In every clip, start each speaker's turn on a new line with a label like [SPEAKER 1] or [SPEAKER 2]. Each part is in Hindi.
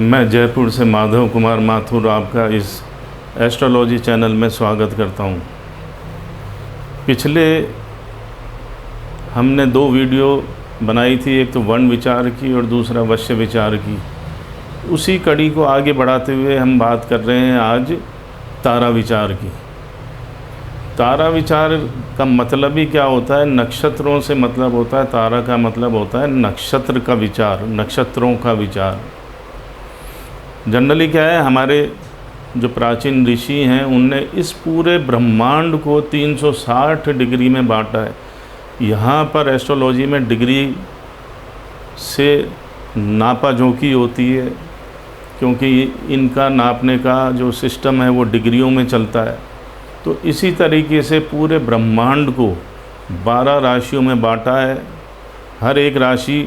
[SPEAKER 1] मैं जयपुर से माधव कुमार माथुर आपका इस एस्ट्रोलॉजी चैनल में स्वागत करता हूं। पिछले हमने 2 वीडियो बनाई थी, एक तो वर्ण विचार की और दूसरा वश्य विचार की। उसी कड़ी को आगे बढ़ाते हुए हम बात कर रहे हैं आज तारा विचार की। तारा विचार का मतलब ही क्या होता है? नक्षत्रों से मतलब होता है, तारा का मतलब होता है नक्षत्र का विचार, नक्षत्रों का विचार। जनरली क्या है, हमारे जो प्राचीन ऋषि हैं उनने इस पूरे ब्रह्मांड को 360 डिग्री में बांटा है। यहाँ पर एस्ट्रोलॉजी में डिग्री से नापा जोखी होती है, क्योंकि इनका नापने का जो सिस्टम है वो डिग्रियों में चलता है। तो इसी तरीके से पूरे ब्रह्मांड को 12 राशियों में बांटा है। हर एक राशि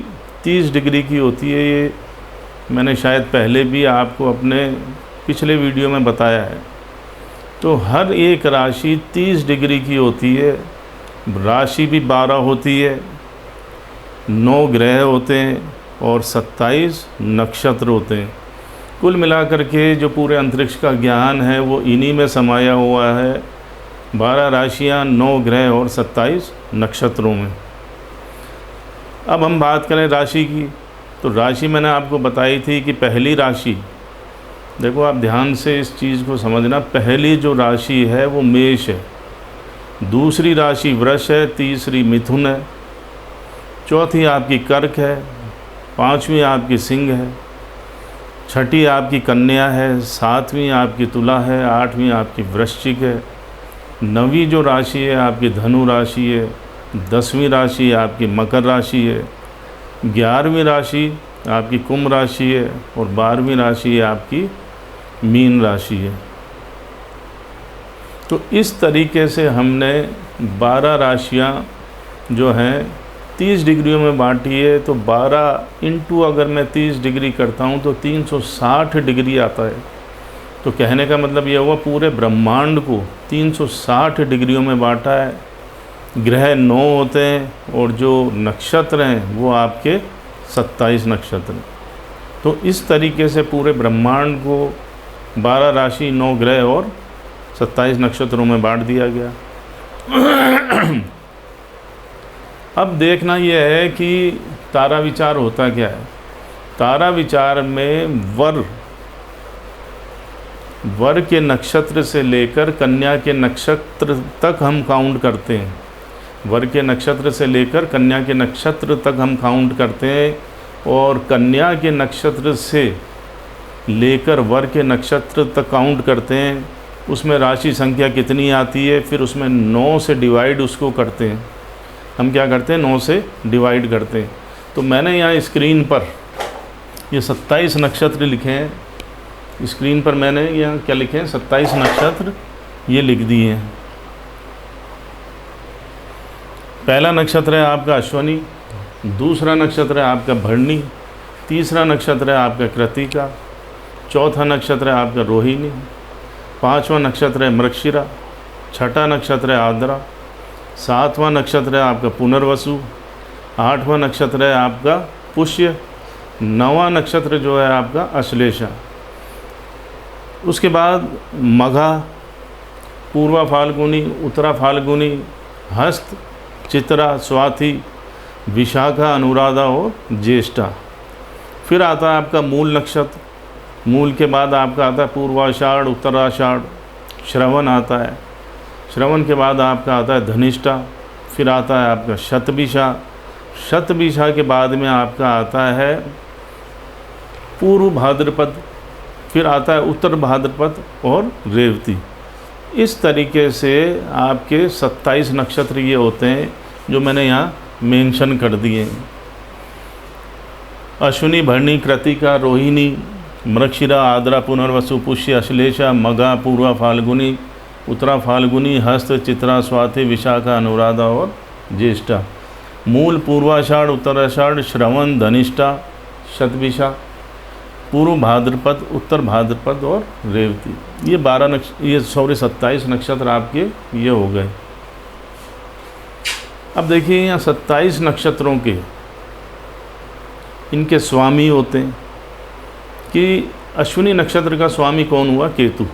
[SPEAKER 1] 30 डिग्री की होती है। ये मैंने शायद पहले भी आपको अपने पिछले वीडियो में बताया है। तो हर एक राशि 30 डिग्री की होती है। राशि भी 12 होती है, 9 ग्रह होते हैं और 27 नक्षत्र होते हैं। कुल मिलाकर के जो पूरे अंतरिक्ष का ज्ञान है वो इन्हीं में समाया हुआ है, 12 राशियाँ, 9 ग्रह और 27 नक्षत्रों में। अब हम बात करें राशि की, तो राशि मैंने आपको बताई थी कि पहली राशि, देखो आप ध्यान से इस चीज़ को समझना, पहली जो राशि है वो मेष है, दूसरी राशि वृष है, तीसरी मिथुन है, चौथी आपकी कर्क है, पांचवी आपकी सिंह है, छठी आपकी कन्या है, सातवीं आपकी तुला है, आठवीं आपकी वृश्चिक है, नवीं जो राशि है आपकी धनु राशि है, 10वीं राशि आपकी मकर राशि है, 11वीं राशि आपकी कुंभ राशि है और 12वीं राशि आपकी मीन राशि है। तो इस तरीके से हमने 12 राशियां जो हैं 30 डिग्रियों में बांटी है। तो 12 इंटू अगर मैं 30 डिग्री करता हूं तो 360 डिग्री आता है। तो कहने का मतलब ये हुआ पूरे ब्रह्मांड को 360 डिग्रियों में बांटा है। ग्रह 9 होते हैं और जो नक्षत्र हैं वो आपके 27 नक्षत्र हैं। तो इस तरीके से पूरे ब्रह्मांड को 12 राशि, 9 ग्रह और 27 नक्षत्रों में बांट दिया गया। अब देखना यह है कि तारा विचार होता क्या है। तारा विचार में वर के नक्षत्र से लेकर कन्या के नक्षत्र तक हम काउंट करते हैं। वर के नक्षत्र से लेकर कन्या के नक्षत्र तक हम काउंट करते हैं, और कन्या के नक्षत्र से लेकर वर के नक्षत्र तक काउंट करते हैं। उसमें राशि संख्या कितनी आती है, फिर उसमें 9 से डिवाइड उसको करते हैं। हम क्या करते हैं, 9 से डिवाइड करते हैं। तो मैंने यहाँ स्क्रीन पर ये 27 नक्षत्र लिखे हैं। स्क्रीन पर मैंने यहाँ क्या लिखे हैं, 27 नक्षत्र ये लिख दिए हैं। पहला नक्षत्र है आपका अश्वनी, दूसरा नक्षत्र है आपका भरणी, तीसरा नक्षत्र है आपका कृत्तिका, चौथा नक्षत्र है आपका रोहिणी, पांचवा नक्षत्र है मृगशिरा, छठा नक्षत्र है आर्द्रा, सातवां नक्षत्र है आपका पुनर्वसु, आठवां नक्षत्र है आपका पुष्य, नौवां नक्षत्र जो है आपका अश्लेषा। उसके बाद मघा, पूर्वा फाल्गुनी, उत्तरा फाल्गुनी, हस्त, चित्रा, स्वाति, विशाखा, अनुराधा और ज्येष्ठा। फिर आता है आपका मूल नक्षत्र। मूल के बाद आपका आता है पूर्वाषाढ़, उत्तराषाढ़, श्रवण आता है। श्रवण के बाद आपका आता है धनिष्ठा। फिर आता है आपका शतभिषा। शतभिषा के बाद में आपका आता है पूर्व भाद्रपद। फिर आता है उत्तर भाद्रपद और रेवती। इस तरीके से आपके 27 नक्षत्र ये होते हैं जो मैंने यहाँ मेंशन कर दिए हैं। अश्विनी, भरणी, कृत्तिका, रोहिणी, मृगशिरा, आर्द्रा, पुनर्वसु, पुष्य, अश्लेषा, मघा, पूर्वा फाल्गुनी, उत्तरा फाल्गुनी, हस्त, चित्रा, स्वाति, विशाखा, अनुराधा और ज्येष्ठा। मूल पूर्वाषाढ़, उत्तराषाढ़, श्रवण, धनिष्ठा, शतभिषा, पूर्व भाद्रपद, उत्तर भाद्रपद और रेवती। ये 27 नक्षत्र आपके ये हो गए। अब देखिए यहाँ 27 नक्षत्रों के इनके स्वामी होते हैं। कि अश्विनी नक्षत्र का स्वामी कौन हुआ? केतु।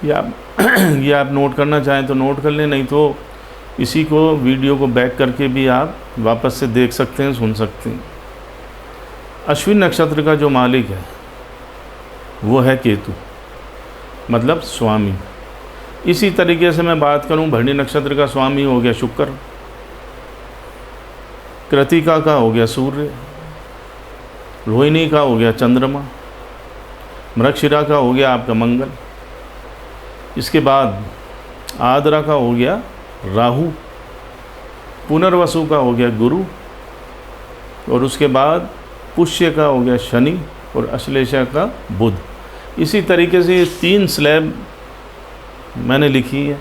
[SPEAKER 1] ये आप नोट करना चाहें तो नोट कर लें, नहीं तो इसी को वीडियो को बैक करके भी आप वापस से देख सकते हैं, सुन सकते हैं। अश्विनी नक्षत्र का जो मालिक है वो है केतु, मतलब स्वामी। इसी तरीके से मैं बात करूं, भरणी नक्षत्र का स्वामी हो गया शुक्र, कृतिका का हो गया सूर्य, रोहिणी का हो गया चंद्रमा, मृगशिरा का हो गया आपका मंगल, इसके बाद आद्रा का हो गया राहु, पुनर्वसु का हो गया गुरु, और उसके बाद पुष्य का हो गया शनि, और अश्लेषा का बुध। इसी तरीके से ये 3 स्लैब मैंने लिखी है।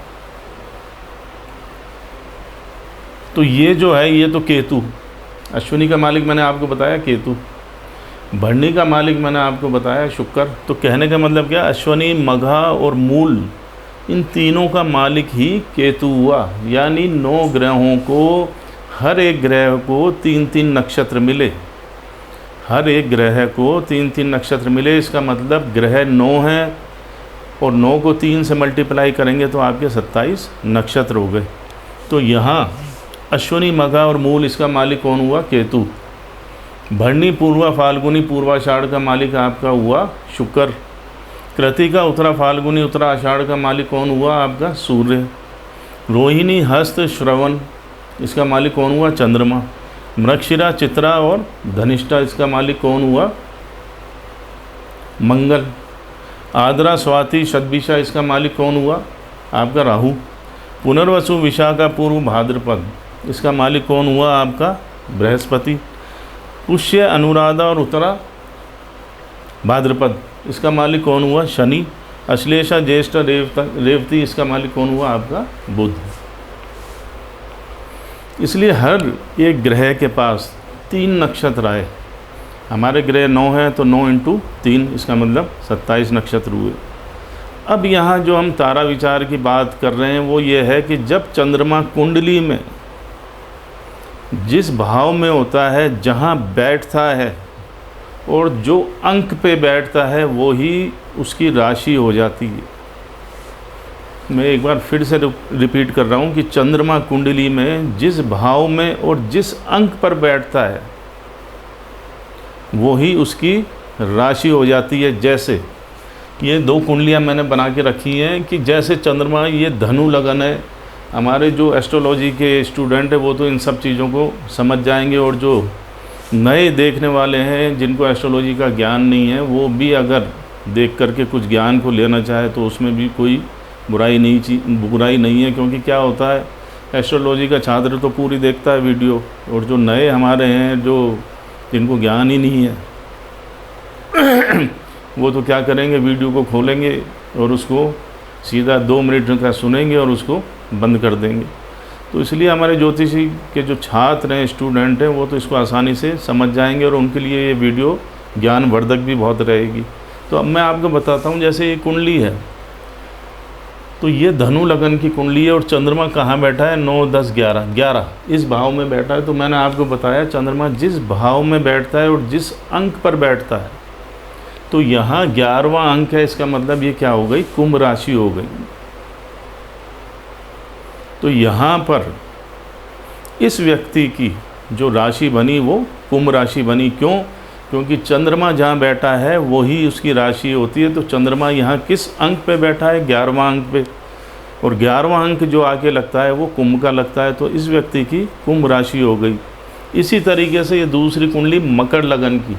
[SPEAKER 1] तो ये जो है ये तो केतु, अश्विनी का मालिक मैंने आपको बताया केतु, भरणी का मालिक मैंने आपको बताया शुक्र। तो कहने का मतलब क्या, अश्विनी, मघा और मूल, इन तीनों का मालिक ही केतु हुआ। यानी 9 ग्रहों को, हर एक ग्रह को 3-3 नक्षत्र मिले, हर एक ग्रह को 3-3 नक्षत्र मिले। इसका मतलब ग्रह 9 हैं और 9 को 3 से मल्टीप्लाई करेंगे तो आपके 27 नक्षत्र हो गए। तो यहाँ अश्विनी, मघा और मूल, इसका मालिक कौन हुआ? केतु। भरणी, पूर्वा, फाल्गुनी, पूर्वाषाढ़ का मालिक आपका हुआ शुक्र। कृतिका, उत्तरा फाल्गुनी, उत्तरा आषाढ़ का मालिक कौन हुआ? आपका सूर्य। रोहिणी, हस्त, श्रवण, इसका मालिक कौन हुआ? चंद्रमा। मृगशिरा, चित्रा और धनिष्ठा, इसका मालिक कौन हुआ? मंगल। आद्रा, स्वाति, शतभिषा, इसका मालिक कौन हुआ? आपका राहु। पुनर्वसु, विशाखा, पूर्व, भाद्रपद, इसका मालिक कौन हुआ? आपका बृहस्पति। पुष्य, अनुराधा और उत्तरा भाद्रपद, इसका मालिक कौन हुआ? शनि। अश्लेषा, ज्येष्ठ, रेवती, इसका मालिक कौन हुआ? आपका बुध। इसलिए हर एक ग्रह के पास 3 नक्षत्र आए। हमारे ग्रह 9 हैं तो 9 × 3, इसका मतलब 27 नक्षत्र हुए। अब यहाँ जो हम तारा विचार की बात कर रहे हैं वो ये है कि जब चंद्रमा कुंडली में जिस भाव में होता है, जहाँ बैठता है और जो अंक पे बैठता है वो ही उसकी राशि हो जाती है। मैं एक बार फिर से रिपीट कर रहा हूँ कि चंद्रमा कुंडली में जिस भाव में और जिस अंक पर बैठता है वो ही उसकी राशि हो जाती है। जैसे ये 2 कुंडलियाँ मैंने बना के रखी हैं कि जैसे चंद्रमा, ये धनु लगन है। हमारे जो एस्ट्रोलॉजी के स्टूडेंट हैं वो तो इन सब चीज़ों को समझ जाएंगे, और जो नए देखने वाले हैं जिनको एस्ट्रोलॉजी का ज्ञान नहीं है वो भी अगर देख करके कुछ ज्ञान को लेना चाहे तो उसमें भी कोई बुराई नहीं है। क्योंकि क्या होता है, एस्ट्रोलॉजी का छात्र तो पूरी देखता है वीडियो, और जो नए हमारे हैं जो जिनको ज्ञान ही नहीं है वो तो क्या करेंगे, वीडियो को खोलेंगे और उसको सीधा 2 मिनट का सुनेंगे और उसको बंद कर देंगे। तो इसलिए हमारे ज्योतिषी के जो छात्र हैं, स्टूडेंट हैं, वो तो इसको आसानी से समझ जाएंगे और उनके लिए ये वीडियो ज्ञानवर्धक भी बहुत रहेगी। तो अब मैं आपको बताता हूँ, जैसे ये कुंडली है तो ये धनु लगन की कुंडली है और चंद्रमा कहाँ बैठा है? 9, 10, 11 इस भाव में बैठा है। तो मैंने आपको बताया चंद्रमा जिस भाव में बैठता है और जिस अंक पर बैठता है, तो यहाँ 11वां अंक है। इसका मतलब ये क्या हो गई? कुंभ राशि हो गई। तो यहाँ पर इस व्यक्ति की जो राशि बनी वो कुंभ राशि बनी। क्यों? क्योंकि चंद्रमा जहाँ बैठा है वही उसकी राशि होती है। तो चंद्रमा यहाँ किस अंक पे बैठा है? 11वां अंक पे, और 11वां अंक जो आके लगता है वो कुंभ का लगता है। तो इस व्यक्ति की कुंभ राशि हो गई। इसी तरीके से ये दूसरी कुंडली मकर लगन की,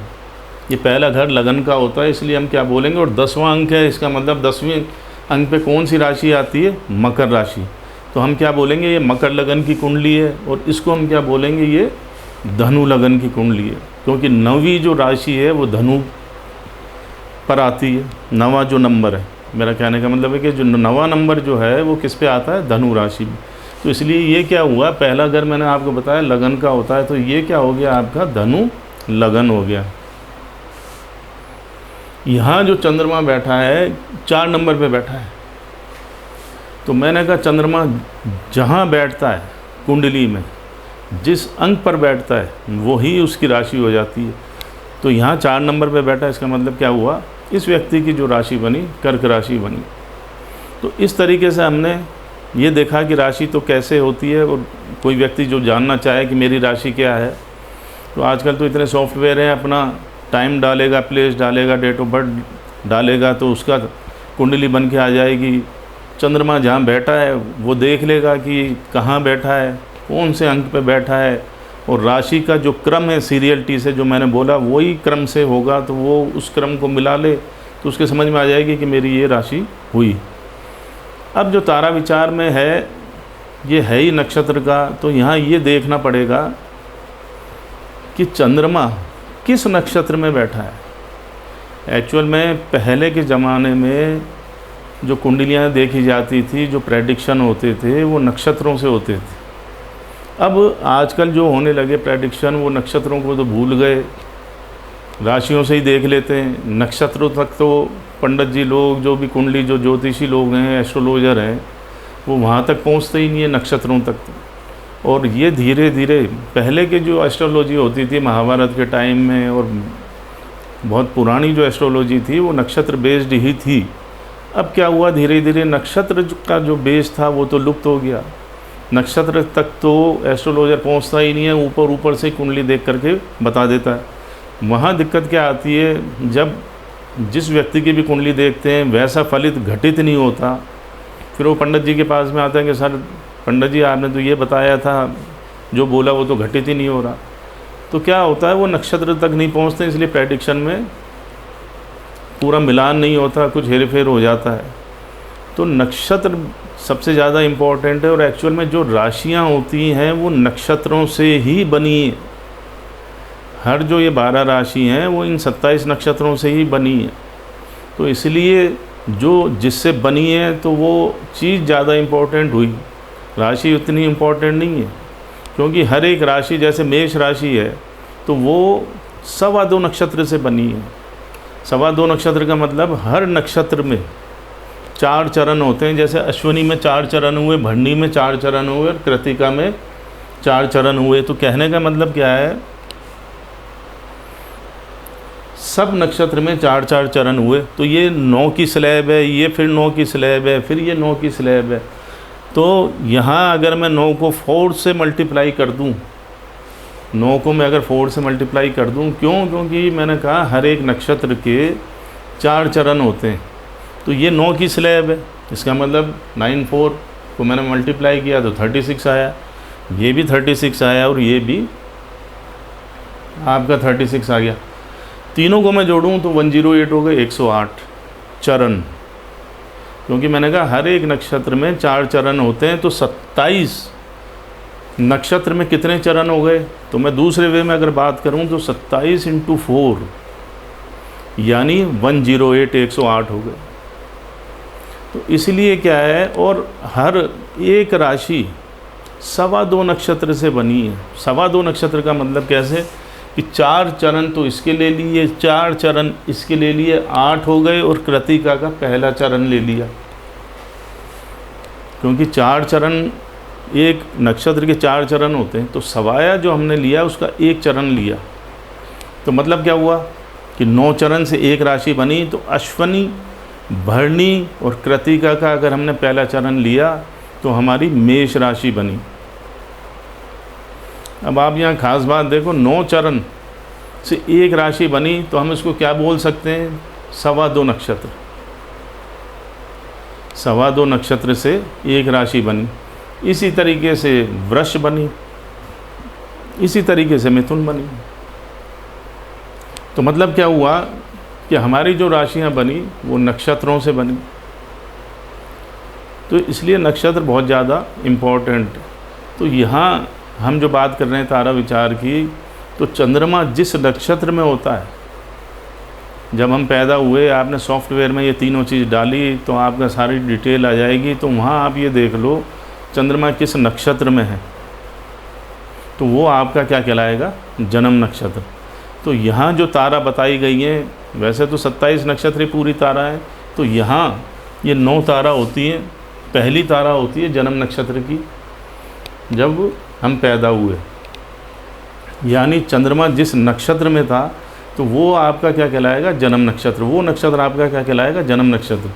[SPEAKER 1] ये पहला घर लगन का होता है, इसलिए हम क्या बोलेंगे, और 10वां अंक है। इसका मतलब 10वें अंक पे कौन सी राशि आती है? मकर राशि। तो हम क्या बोलेंगे? ये मकर लगन की कुंडली है, और इसको हम क्या बोलेंगे? ये धनु लगन की कुंडली है। क्योंकि 9वीं जो राशि है वो धनु पर आती है। 9वां जो नंबर है, मेरा कहने का मतलब है कि जो 9वां नंबर जो है वो किस पे आता है? धनु राशि में। तो इसलिए ये क्या हुआ, पहला घर मैंने आपको बताया लगन का होता है, तो ये क्या हो गया? आपका धनु लगन हो गया। यहाँ जो चंद्रमा बैठा है 4 नंबर पे बैठा है। तो मैंने कहा चंद्रमा जहाँ बैठता है कुंडली में, जिस अंक पर बैठता है वही उसकी राशि हो जाती है। तो यहाँ 4 नंबर पे बैठा, इसका मतलब क्या हुआ, इस व्यक्ति की जो राशि बनी कर्क राशि बनी। तो इस तरीके से हमने ये देखा कि राशि तो कैसे होती है, और कोई व्यक्ति जो जानना चाहे कि मेरी राशि क्या है, तो आजकल तो इतने सॉफ्टवेयर हैं, अपना टाइम डालेगा, प्लेस डालेगा, डेट ऑफ बर्थ डालेगा, तो उसका कुंडली बन के आ जाएगी। चंद्रमा जहाँ बैठा है वो देख लेगा कि कहाँ बैठा है, कौन से अंक पे बैठा है, और राशि का जो क्रम है सीरियलिटी से जो मैंने बोला वही क्रम से होगा, तो वो उस क्रम को मिला ले तो उसके समझ में आ जाएगी कि मेरी ये राशि हुई। अब जो तारा विचार में है ये है ही नक्षत्र का, तो यहाँ ये देखना पड़ेगा कि चंद्रमा किस नक्षत्र में बैठा है। एक्चुअल में पहले के ज़माने में जो कुंडलियाँ देखी जाती थी, जो प्रेडिक्शन होते थे, वो नक्षत्रों से होते थे। अब आजकल जो होने लगे प्रेडिक्शन, वो नक्षत्रों को तो भूल गए, राशियों से ही देख लेते हैं। नक्षत्रों तक तो पंडित जी लोग, जो भी कुंडली, जो ज्योतिषी लोग हैं, एस्ट्रोलॉजर हैं, वो वहाँ तक पहुँचते ही नहीं है, नक्षत्रों तक तो। और ये धीरे धीरे पहले के जो एस्ट्रोलॉजी होती थी महाभारत के टाइम में, और बहुत पुरानी जो एस्ट्रोलॉजी थी, वो नक्षत्र बेस्ड ही थी। अब क्या हुआ, धीरे धीरे नक्षत्र का जो बेस था वो तो लुप्त हो गया, नक्षत्र तक तो एस्ट्रोलॉजर पहुंचता ही नहीं है, ऊपर ऊपर से कुंडली देख करके बता देता है। वहाँ दिक्कत क्या आती है, जब जिस व्यक्ति की भी कुंडली देखते हैं वैसा फलित घटित नहीं होता, फिर वो पंडित जी के पास में आता है कि सर पंडित जी आपने तो ये बताया था, जो बोला वो तो घटित ही नहीं हो रहा। तो क्या होता है, वो नक्षत्र तक नहीं पहुँचते, इसलिए प्रेडिक्शन में पूरा मिलान नहीं होता, कुछ हेर फेर हो जाता है। तो नक्षत्र सबसे ज़्यादा इम्पोर्टेंट है, और एक्चुअल में जो राशियाँ होती हैं वो नक्षत्रों से ही बनी है। हर जो ये 12 राशि हैं वो इन 27 नक्षत्रों से ही बनी है। तो इसलिए जो जिससे बनी है तो वो चीज़ ज़्यादा इम्पोर्टेंट हुई, राशि उतनी इम्पोर्टेंट नहीं है। क्योंकि हर एक राशि, जैसे मेष राशि है तो वो 2.25 नक्षत्र से बनी है। 2.25 नक्षत्र का मतलब हर नक्षत्र में 4 चरण होते हैं। जैसे अश्विनी में 4 चरण हुए, भरणी में 4 चरण हुए, और कृतिका में 4 चरण हुए। तो कहने का मतलब क्या है, सब नक्षत्र में 4-4 चरण हुए। तो ये 9 की स्लैब है, ये फिर 9 की स्लैब है, फिर ये 9 की स्लैब है। तो यहाँ अगर मैं 9 को 4 से मल्टीप्लाई कर दूँ, 9 को मैं अगर 4 से मल्टीप्लाई कर दूँ, क्यों? क्योंकि मैंने कहा हर एक नक्षत्र के 4 चरण होते हैं। तो ये 9 की स्लैब है, इसका मतलब 9 4 को मैंने मल्टीप्लाई किया तो 36 आया, ये भी 36 आया, और ये भी आपका 36 आ गया। तीनों को मैं जोड़ूं तो 108 हो गए, 108 चरण। क्योंकि मैंने कहा हर एक नक्षत्र में 4 चरण होते हैं, तो 27 नक्षत्र में कितने चरण हो गए? तो मैं दूसरे वे में अगर बात करूं तो 27 × 4 यानी 108, 108 हो गए। तो इसलिए क्या है, और हर एक राशि 2.25 नक्षत्र से बनी है। 2.25 नक्षत्र का मतलब कैसे कि 4 चरण तो इसके ले लिए, 4 चरण इसके ले लिए, 8 हो गए, और कृतिका का पहला चरण ले लिया। क्योंकि 4 चरण, एक नक्षत्र के 4 चरण होते हैं, तो सवाया जो हमने लिया उसका 1 चरण लिया। तो मतलब क्या हुआ कि 9 चरण से एक राशि बनी। तो अश्विनी, भरणी और कृतिका का अगर हमने पहला चरण लिया तो हमारी मेष राशि बनी। अब आप यहाँ खास बात देखो, 9 चरण से एक राशि बनी, तो हम इसको क्या बोल सकते हैं? 2.25 नक्षत्र। 2.25 नक्षत्र से एक राशि बनी। इसी तरीके से वृष बनी, इसी तरीके से मिथुन बनी। तो मतलब क्या हुआ कि हमारी जो राशियाँ बनी वो नक्षत्रों से बनी। तो इसलिए नक्षत्र बहुत ज़्यादा इम्पोर्टेंट। तो यहाँ हम जो बात कर रहे हैं तारा विचार की, तो चंद्रमा जिस नक्षत्र में होता है, जब हम पैदा हुए, आपने सॉफ्टवेयर में ये तीनों चीज़ डाली तो आपका सारी डिटेल आ जाएगी। तो वहाँ आप ये देख लो चंद्रमा किस नक्षत्र में है, तो वो आपका क्या कहलाएगा? जन्म नक्षत्र। तो यहाँ जो तारा बताई गई हैं, वैसे तो 27 नक्षत्र पूरी तारा है, तो यहाँ ये 9 तारा होती हैं। पहली तारा होती है जन्म नक्षत्र की, जब हम पैदा हुए, यानी चंद्रमा जिस नक्षत्र में था, तो तो वो आपका क्या कहलाएगा, जन्म नक्षत्र। वो नक्षत्र आपका क्या कहलाएगा, जन्म नक्षत्र।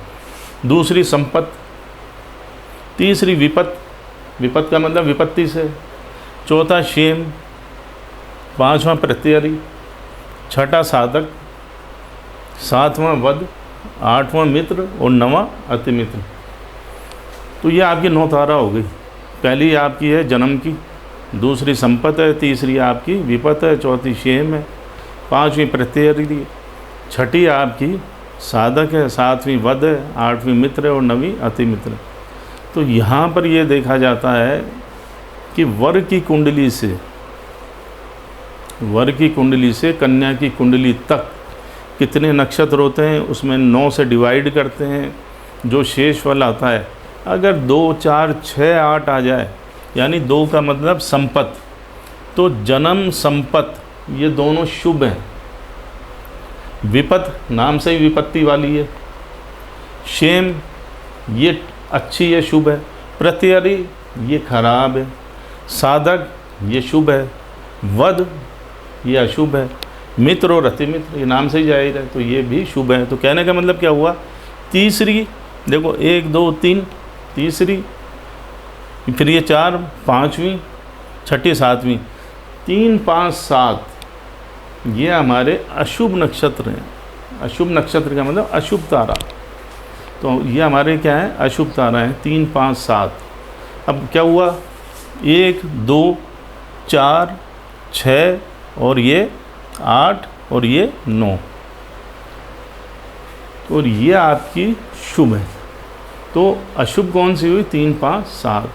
[SPEAKER 1] दूसरी संपत, तीसरी विपत, विपत का मतलब विपत्ति से, चौथा क्षेम, पांचवा प्रत्ययरी, छठा साधक, सातवां वध, आठवां मित्र और नवां अतिमित्र। तो ये आपकी 9 तारा हो गई। पहली आपकी है जन्म की, दूसरी संपत है, तीसरी आपकी विपत है, चौथी क्षेम है, पांचवीं प्रत्ययरी, छठी आपकी साधक है, सातवीं वध है, आठवीं मित्र है और नवीं अतिमित्र। तो यहाँ पर ये देखा जाता है कि वर की कुंडली से कन्या की कुंडली तक कितने नक्षत्र होते हैं, उसमें 9 से डिवाइड करते हैं। जो शेष फल आता है, अगर 2, 4, 6, 8 आ जाए, यानी 2 का मतलब संपत, तो जन्म संपत ये दोनों शुभ हैं। विपत नाम से ही विपत्ति वाली है, क्षेम ये अच्छी है, शुभ है, प्रत्ययरी ये खराब है, साधक ये शुभ है, वध ये अशुभ है, मित्र और अतिमित्र ये नाम से ही जाहिर है, तो ये भी शुभ है। तो कहने का मतलब क्या हुआ, तीसरी देखो 1, 2, 3, तीसरी, फिर ये 4, पाँचवीं, छठी, सातवीं, 3, 5, 7 ये हमारे अशुभ नक्षत्र हैं। अशुभ नक्षत्र का मतलब अशुभ तारा। तो ये हमारे क्या है, अशुभ तारा हैं, 3, 5, 7। अब क्या हुआ, 1, 2, 4, 6 और ये 8 और ये 9, और ये आपकी शुभ है। तो अशुभ कौन सी हुई, 3, 5, 7।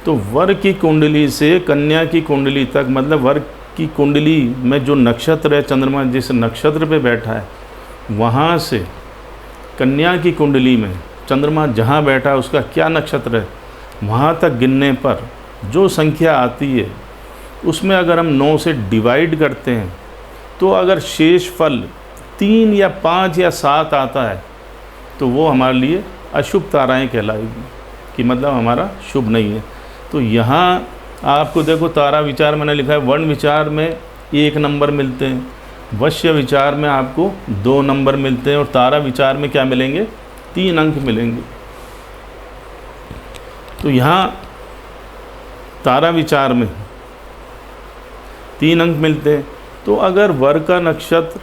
[SPEAKER 1] तो वर की कुंडली से कन्या की कुंडली तक, मतलब वर की कुंडली में जो नक्षत्र है, चंद्रमा जिस नक्षत्र पे बैठा है, वहाँ से कन्या की कुंडली में चंद्रमा जहाँ बैठा है उसका क्या नक्षत्र है, वहाँ तक गिनने पर जो संख्या आती है उसमें अगर हम 9 से डिवाइड करते हैं, तो अगर शेष फल 3 या 5 या 7 आता है तो वो हमारे लिए अशुभ ताराएं कहलाएगी, कि मतलब हमारा शुभ नहीं है। तो यहाँ आपको देखो तारा विचार मैंने लिखा है, वर्ण विचार में 1 नंबर मिलते हैं, वश्य विचार में आपको 2 नंबर मिलते हैं, और तारा विचार में क्या मिलेंगे, 3 अंक मिलेंगे। तो यहाँ तारा विचार में 3 अंक मिलते हैं। तो अगर वर का नक्षत्र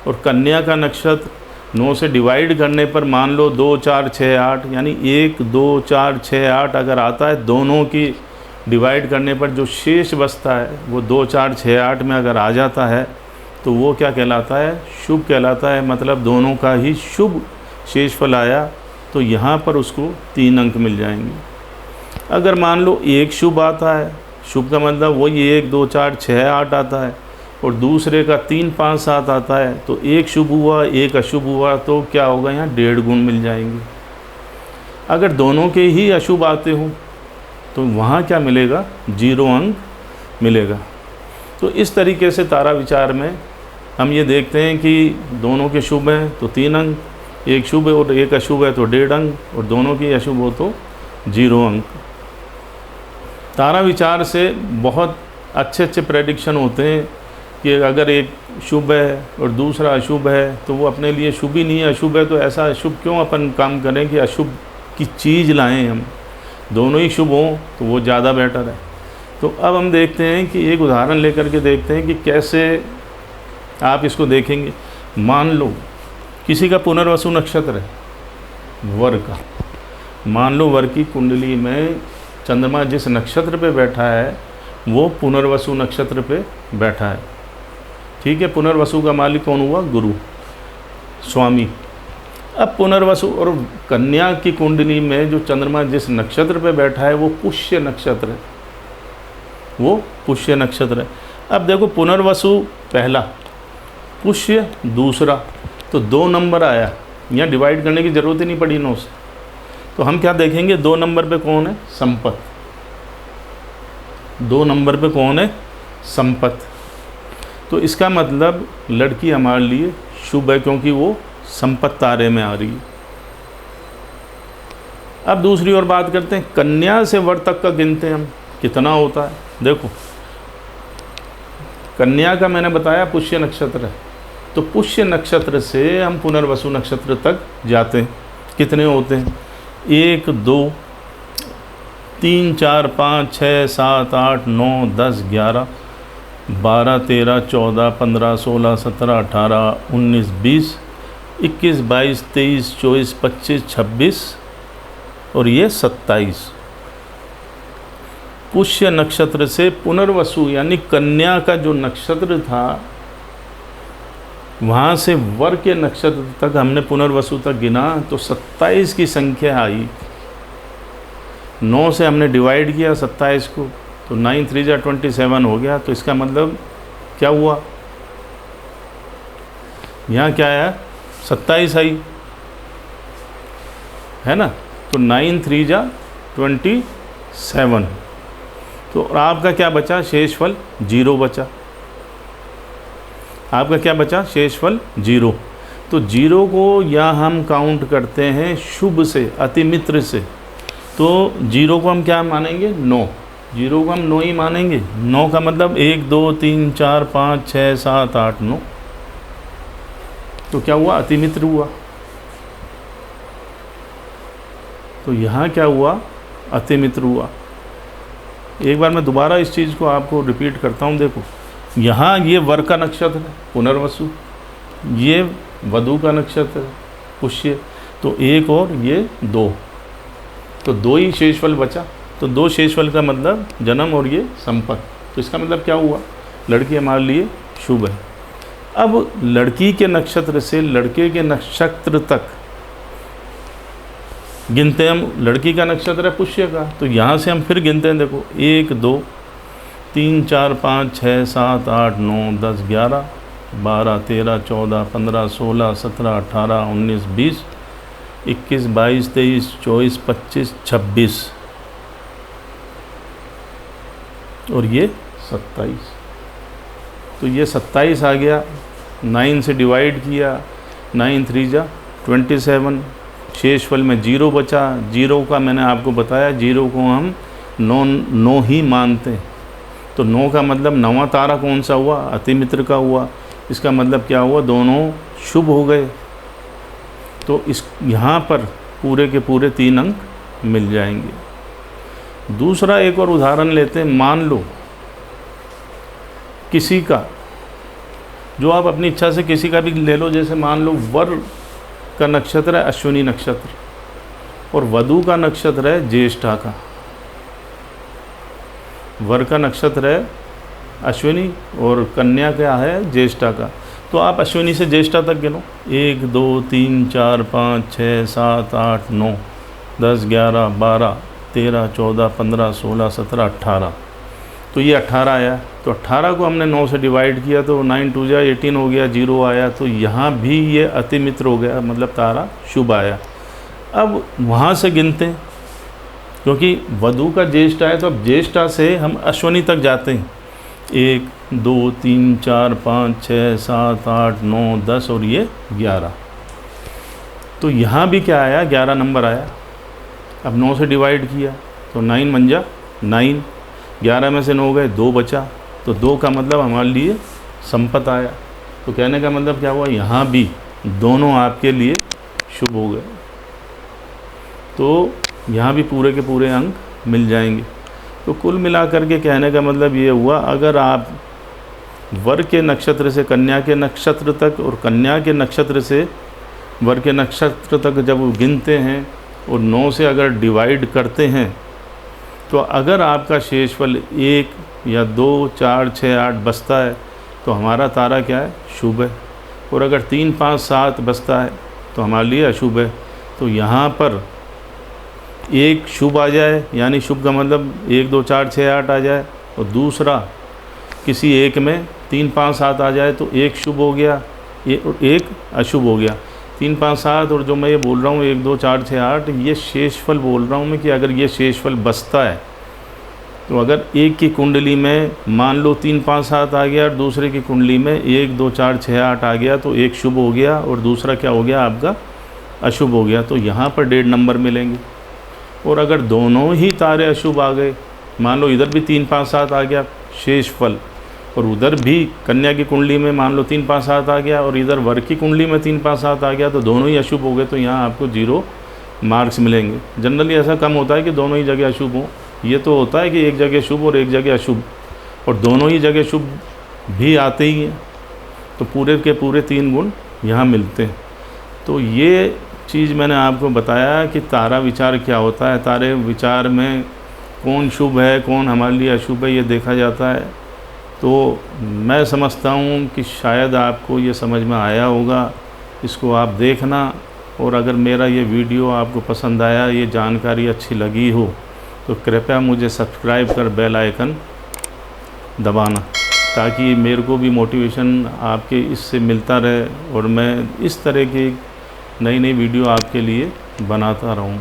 [SPEAKER 1] और कन्या का नक्षत्र 9 से डिवाइड करने पर मान लो 2, 4, 6, 8, यानी 1, 2, 4, 6, 8 अगर आता है, दोनों की डिवाइड करने पर जो शेष बचता है वो 2, 4, 6, 8 में अगर आ जाता है, तो वो क्या कहलाता है, शुभ कहलाता है। मतलब दोनों का ही शुभ शेष फल आया, तो यहाँ पर उसको 3 अंक मिल जाएंगे। अगर मान लो एक शुभ आता है, शुभ का मतलब वही 1, 2, 4, 6, 8 आता है, और दूसरे का 3, 5, 7 आता है, तो एक शुभ हुआ एक अशुभ हुआ, तो क्या होगा, यहाँ 1.5 गुण मिल जाएंगे। अगर दोनों के ही अशुभ आते हो तो वहाँ क्या मिलेगा, 0 अंक मिलेगा। तो इस तरीके से तारा विचार में हम ये देखते हैं कि दोनों के शुभ हैं तो 3 अंक, एक शुभ है और एक अशुभ है तो 1.5 अंक, और दोनों के अशुभ हो तो 0 अंक। तारा विचार से बहुत अच्छे अच्छे प्रेडिक्शन होते हैं कि अगर एक शुभ है और दूसरा अशुभ है तो वो अपने लिए शुभ ही नहीं है, अशुभ है तो ऐसा अशुभ क्यों अपन काम करें कि अशुभ की चीज़ लाएं हम, दोनों ही शुभ हों तो वो ज़्यादा बेटर है। तो अब हम देखते हैं कि एक उदाहरण लेकर के देखते हैं कि कैसे आप इसको देखेंगे। मान लो किसी का पुनर्वसु नक्षत्र है, वर का, मान लो वर की कुंडली में चंद्रमा जिस नक्षत्र पे बैठा है वो पुनर्वसु नक्षत्र पे बैठा है, ठीक है। पुनर्वसु का मालिक कौन हुआ, गुरु, स्वामी। अब पुनर्वसु और कन्या की कुंडली में जो चंद्रमा जिस नक्षत्र पे बैठा है वो पुष्य नक्षत्र है, वो पुष्य नक्षत्र है। अब देखो पुनर्वसु पहला, पुष्य दूसरा, तो 2 नंबर आया, यहाँ डिवाइड करने की ज़रूरत ही नहीं पड़ी 9 से। तो हम क्या देखेंगे, 2 नंबर पे कौन है, संपत। 2 नंबर पे कौन है, संपत। तो इसका मतलब लड़की हमारे लिए शुभ है क्योंकि वो संपत तारे में आ रही है। अब दूसरी ओर बात करते हैं, कन्या से वर तक का गिनते हैं हम, कितना होता है। देखो कन्या का मैंने बताया पुष्य नक्षत्र है, तो पुष्य नक्षत्र से हम पुनर्वसु नक्षत्र तक जाते हैं। कितने होते हैं? 1 2 3 4 5 6 7 8 9 10 11 12 13 14 15 16 17 18 19 20 21 22 23 24 25 26 और ये 27। पुष्य नक्षत्र से पुनर्वसु यानी कन्या का जो नक्षत्र था वहाँ से वर के नक्षत्र तक हमने पुनर्वसु तक गिना तो 27 की संख्या आई। 9 से हमने डिवाइड किया 27 को, तो 9 3 जा 27 हो गया। तो इसका मतलब क्या हुआ? यहाँ क्या आया? 27 आई, है ना। तो 9 3 जा 27। तो आपका क्या बचा? शेषफल 0 बचा। आपका क्या बचा? शेषफल 0। तो 0 को या हम काउंट करते हैं शुभ से, अतिमित्र से। तो 0 को हम क्या मानेंगे? 9। 0 को हम 9 ही मानेंगे। 9 का मतलब 1 2 3 4 5 6 7 8 9। तो क्या हुआ? अतिमित्र हुआ। तो यहाँ क्या हुआ? अतिमित्र हुआ। एक बार मैं दोबारा इस चीज़ को आपको रिपीट करता हूँ। देखो, यहाँ ये वर का नक्षत्र है पुनर्वसु, ये वधू का नक्षत्र है पुष्य, तो 1 और ये 2, तो 2 ही शेषफल बचा। तो 2 शेषफल का मतलब जन्म और ये संपत्ति। तो इसका मतलब क्या हुआ? लड़की हमारे लिए शुभ है। अब लड़की के नक्षत्र से लड़के के नक्षत्र तक गिनते हैं हम। लड़की का नक्षत्र है पुष्य का, तो यहाँ से हम फिर गिनते हैं। देखो, 1 2 3 4 5 6 7 8 9 10 11 12 13 14 15 16 17 18 19 20 21 22 23 24 25 26 और ये 27। तो ये 27 आ गया। 9 से डिवाइड किया, 9 3 जा 27। शेषफल में 0 बचा। 0 का मैंने आपको बताया, 0 को हम 9 ही मानते हैं। तो 9 का मतलब 9वां तारा कौन सा हुआ? अतिमित्र का हुआ। इसका मतलब क्या हुआ? दोनों शुभ हो गए। तो इस यहाँ पर पूरे के पूरे 3 अंक मिल जाएंगे। दूसरा एक और उदाहरण लेते हैं। मान लो किसी का, जो आप अपनी इच्छा से किसी का भी ले लो, जैसे मान लो वर का नक्षत्र है अश्विनी नक्षत्र और वधू का नक्षत्र है ज्येष्ठा का। वर का नक्षत्र है अश्विनी और कन्या क्या है? ज्येष्ठा का। तो आप अश्विनी से ज्येष्ठा तक गिनो। 1 2 3 4 5 6 7 8 9 10 11 12 13 14 15 16 17 18। तो ये 18 आया। तो 18 को हमने 9 से डिवाइड किया तो 9 2 जा 18 हो गया, 0 आया। तो यहाँ भी ये अतिमित्र हो गया, मतलब तारा शुभ आया। अब वहाँ से गिनते हैं, क्योंकि वधू का ज्येष्ठा है, तो अब ज्येष्ठा से हम अश्विनी तक जाते हैं। 1 2 3 4 5 6 7 8 9 10 और ये 11। तो यहाँ भी क्या आया? 11 नंबर आया। अब 9 से डिवाइड किया तो 9 बन जा 9। 11 में से 9 गए, 2 बचा। तो 2 का मतलब हमारे लिए संपत्ति आया। तो कहने का मतलब क्या हुआ? यहाँ भी दोनों आपके लिए शुभ हो गए। तो यहाँ भी पूरे के पूरे अंक मिल जाएंगे। तो कुल मिलाकर के कहने का मतलब ये हुआ, अगर आप वर के नक्षत्र से कन्या के नक्षत्र तक और कन्या के नक्षत्र से वर के नक्षत्र तक जब गिनते हैं और 9 से अगर डिवाइड करते हैं, तो अगर आपका शेषफल 1 या 2 4 6 8 बचता है तो हमारा तारा क्या है? शुभ है। और अगर 3 5 7 बचता है तो हमारे लिए अशुभ है। तो यहाँ पर एक शुभ आ जाए, यानी शुभ का मतलब 1 2 4 6 8 आ जाए, और दूसरा किसी एक में 3 5 7 आ जाए, तो एक शुभ हो गया, एक अशुभ हो गया। 3 5 7 और जो मैं ये बोल रहा हूँ 1 2 4 6 8, ये शेषफल बोल रहा हूँ मैं कि अगर ये शेषफल बचता है तो अगर एक की कुंडली में मान लो 3 5 7 आ गया और दूसरे की कुंडली में 1 2 4 6 8 आ गया, तो एक शुभ हो गया और दूसरा क्या हो गया? आपका अशुभ हो गया। तो यहाँ पर 1.5 नंबर मिलेंगे। और अगर दोनों ही तारे अशुभ आ गए, मान लो इधर भी 3 5 7 आ गया शेषफल और उधर भी कन्या की कुंडली में मान लो 3 5 7 आ गया और इधर वर की कुंडली में 3 5 7 आ गया, तो दोनों ही अशुभ हो गए, तो यहाँ आपको 0 मार्क्स मिलेंगे। जनरली ऐसा कम होता है कि दोनों ही जगह अशुभ हों, ये तो होता है कि एक जगह शुभ और एक जगह अशुभ, और दोनों ही जगह शुभ भी आते ही हैं, तो पूरे के पूरे 3 गुण यहाँ मिलते हैं। तो ये चीज़ मैंने आपको बताया कि तारा विचार क्या होता है, तारे विचार में कौन शुभ है कौन हमारे लिए अशुभ है ये देखा जाता है। तो मैं समझता हूँ कि शायद आपको ये समझ में आया होगा, इसको आप देखना, और अगर मेरा ये वीडियो आपको पसंद आया, ये जानकारी अच्छी लगी हो, तो कृपया मुझे सब्सक्राइब कर बेल आइकन दबाना, ताकि मेरे को भी मोटिवेशन आपके इससे मिलता रहे और मैं इस तरह की नई नई वीडियो आपके लिए बनाता रहूं।